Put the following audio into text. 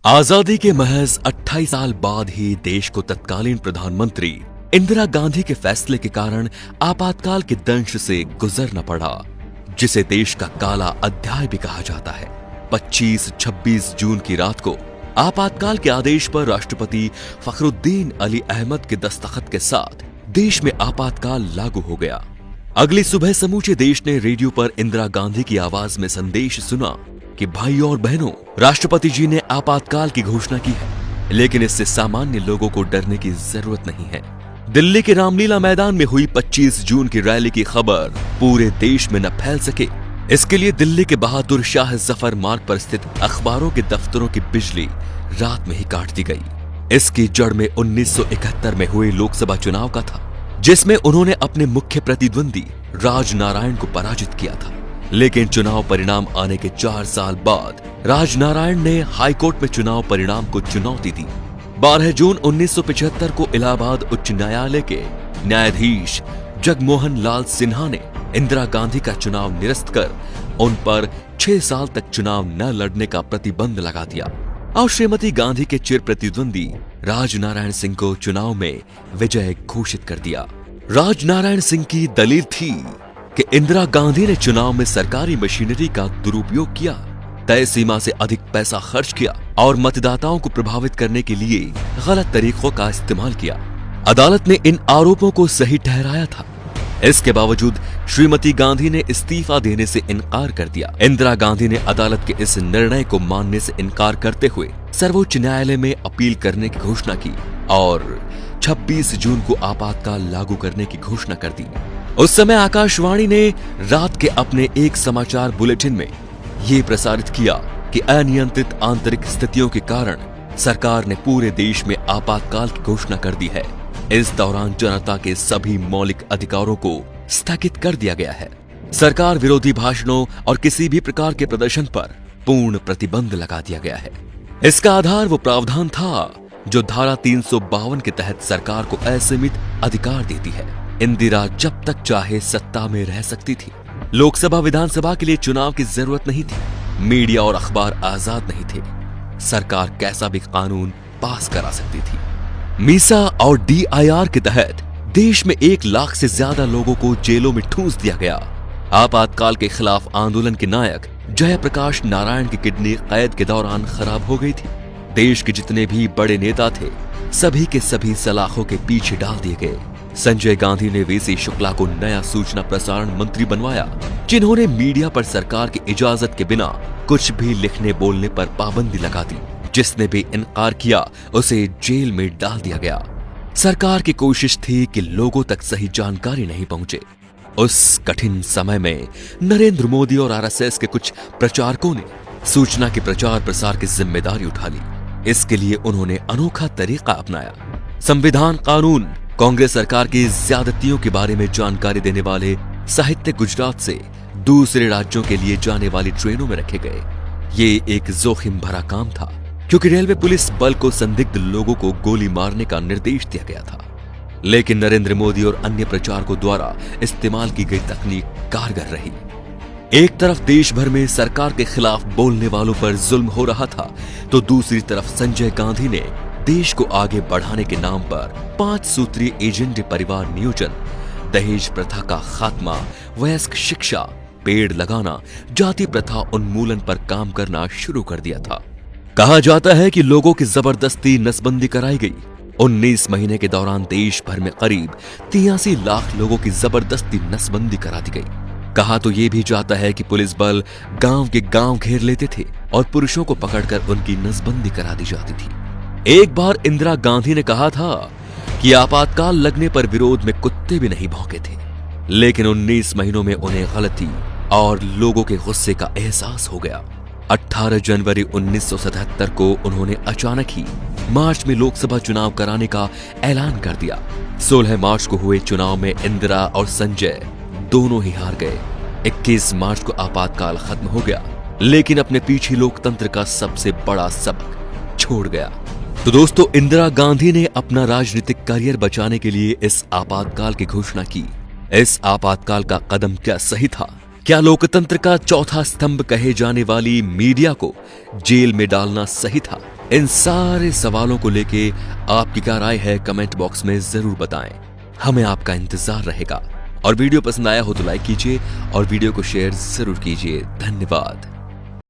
आजादी के महज 28 साल बाद ही देश को तत्कालीन प्रधानमंत्री इंदिरा गांधी के फैसले के कारण आपातकाल के दंश से गुजरना पड़ा, जिसे देश का काला अध्याय भी कहा जाता है। 25-26 जून की रात को आपातकाल के आदेश पर राष्ट्रपति फखरुद्दीन अली अहमद के दस्तखत के साथ देश में आपातकाल लागू हो गया। अगली सुबह समूचे देश ने रेडियो पर इंदिरा गांधी की आवाज में संदेश सुना कि भाई और बहनों, राष्ट्रपति जी ने आपातकाल की घोषणा की है, लेकिन इससे सामान्य लोगों को डरने की जरूरत नहीं है। दिल्ली के रामलीला मैदान में हुई 25 जून की रैली की खबर पूरे देश में न फैल सके, इसके लिए दिल्ली के बहादुर शाह जफर मार्ग पर स्थित अखबारों के दफ्तरों की बिजली रात में ही काट दी गई। इसकी जड़ में 1971 में हुए लोकसभा चुनाव का था, जिसमें उन्होंने अपने मुख्य प्रतिद्वंदी राजनारायण को पराजित किया था। लेकिन चुनाव परिणाम आने के 4 साल बाद राजनारायण ने हाईकोर्ट में चुनाव परिणाम को चुनौती दी। 12 जून 1975 को इलाहाबाद उच्च न्यायालय के न्यायाधीश जगमोहन लाल सिन्हा ने इंदिरा गांधी का चुनाव निरस्त कर उन पर 6 साल तक चुनाव न लड़ने का प्रतिबंध लगा दिया और श्रीमती गांधी के चिर प्रतिद्वंदी राजनारायण सिंह को चुनाव में विजय घोषित कर दिया। राजनारायण सिंह की दलील थी कि इंदिरा गांधी ने चुनाव में सरकारी मशीनरी का दुरुपयोग किया, तय सीमा से अधिक पैसा खर्च किया और मतदाताओं को प्रभावित करने के लिए गलत तरीकों का इस्तेमाल किया। अदालत ने इन आरोपों को सही ठहराया था। इसके बावजूद श्रीमती गांधी ने इस्तीफा देने से इनकार कर दिया। इंदिरा गांधी ने अदालत के इस निर्णय को मानने से इनकार करते हुए सर्वोच्च न्यायालय में अपील करने की घोषणा की और 26 जून को आपातकाल लागू करने की घोषणा कर दी। उस समय आकाशवाणी ने रात के अपने एक समाचार बुलेटिन में ये प्रसारित किया कि अनियंत्रित आंतरिक स्थितियों के कारण सरकार ने पूरे देश में आपातकाल की घोषणा कर दी है। इस दौरान जनता के सभी मौलिक अधिकारों को स्थगित कर दिया गया है। सरकार विरोधी भाषणों और किसी भी प्रकार के प्रदर्शन पर पूर्ण प्रतिबंध लगा दिया गया है। इसका आधार वो प्रावधान था जो धारा 352 के तहत सरकार को असीमित अधिकार देती है। इंदिरा जब तक चाहे सत्ता में रह सकती थी। लोकसभा विधानसभा के लिए चुनाव की जरूरत नहीं थी। मीडिया और अखबार आजाद नहीं थे। सरकार कैसा भी कानून पास करा सकती थी। मीसा और DIR के तहत देश में 1 लाख से ज्यादा लोगों को जेलों में ठूंस दिया गया। आपातकाल के खिलाफ आंदोलन के नायक जयप्रकाश नारायण की किडनी कैद के दौरान खराब हो गई थी। देश के जितने भी बड़े नेता थे, सभी के सभी सलाखों के पीछे डाल दिए गए। संजय गांधी ने VC शुक्ला को नया सूचना प्रसारण मंत्री बनवाया, जिन्होंने मीडिया पर सरकार की इजाजत के बिना कुछ भी लिखने बोलने पर पाबंदी लगा दी। जिसने भी इनकार किया उसे जेल में डाल दिया गया। सरकार की कोशिश थी कि लोगों तक सही जानकारी नहीं पहुंचे। उस कठिन समय में नरेंद्र मोदी और RSS के कुछ प्रचारकों ने सूचना के प्रचार प्रसार की जिम्मेदारी उठा ली। इसके लिए उन्होंने अनोखा तरीका अपनाया। संविधान, कानून, कांग्रेस सरकार की ज्यादतियों के बारे में जानकारी देने वाले साहित्य गुजरात से दूसरे राज्यों के लिए जाने वाली ट्रेनों में रखे गए। ये एक जोखिम भरा काम था, क्योंकि रेलवे पुलिस बल को संदिग्ध लोगों को गोली मारने का निर्देश दिया गया था। लेकिन नरेंद्र मोदी और अन्य प्रचारकों द्वारा इस्तेमाल की गई तकनीक कारगर रही। एक तरफ देश भर में सरकार के खिलाफ बोलने वालों पर जुल्म हो रहा था, तो दूसरी तरफ संजय गांधी ने देश को आगे बढ़ाने के नाम पर 5 सूत्रीय एजेंडे परिवार नियोजन, दहेज प्रथा का खात्मा, वयस्क शिक्षा, पेड़ लगाना, जाति प्रथा उन्मूलन पर काम करना शुरू कर दिया था। कहा जाता है कि लोगों की जबरदस्ती नसबंदी कराई गई। 19 महीने के दौरान देश भर में करीब 83 लाख लोगों की जबरदस्ती नसबंदी करा दी गई। कहा तो ये भी जाता है कि पुलिस बल गांव के गांव घेर लेते थे और पुरुषों को पकड़कर उनकी नसबंदी करा दी जाती थी। एक बार इंदिरा गांधी ने कहा था कि आपातकाल लगने पर विरोध में कुत्ते भी नहीं भौंके थे, लेकिन 19 महीनों में उन्हें गलती और लोगों के गुस्से का एहसास हो गया। 18 जनवरी 1977 को उन्होंने अचानक ही मार्च में लोकसभा चुनाव कराने का ऐलान कर दिया। 16 मार्च को हुए चुनाव में इंदिरा और संजय दोनों ही हार गए। 21 मार्च को आपातकाल खत्म हो गया, लेकिन अपने पीछे लोकतंत्र का सबसे बड़ा सबक छोड़ गया। तो दोस्तों, इंदिरा गांधी ने अपना राजनीतिक करियर बचाने के लिए इस आपातकाल की घोषणा की। इस आपातकाल का कदम क्या सही था? क्या लोकतंत्र का चौथा स्तंभ कहे जाने वाली मीडिया को जेल में डालना सही था? इन सारे सवालों को लेके आपकी क्या राय है कमेंट बॉक्स में जरूर बताएं। हमें आपका इंतजार रहेगा। और वीडियो पसंद आया हो तो लाइक कीजिए और वीडियो को शेयर जरूर कीजिए। धन्यवाद।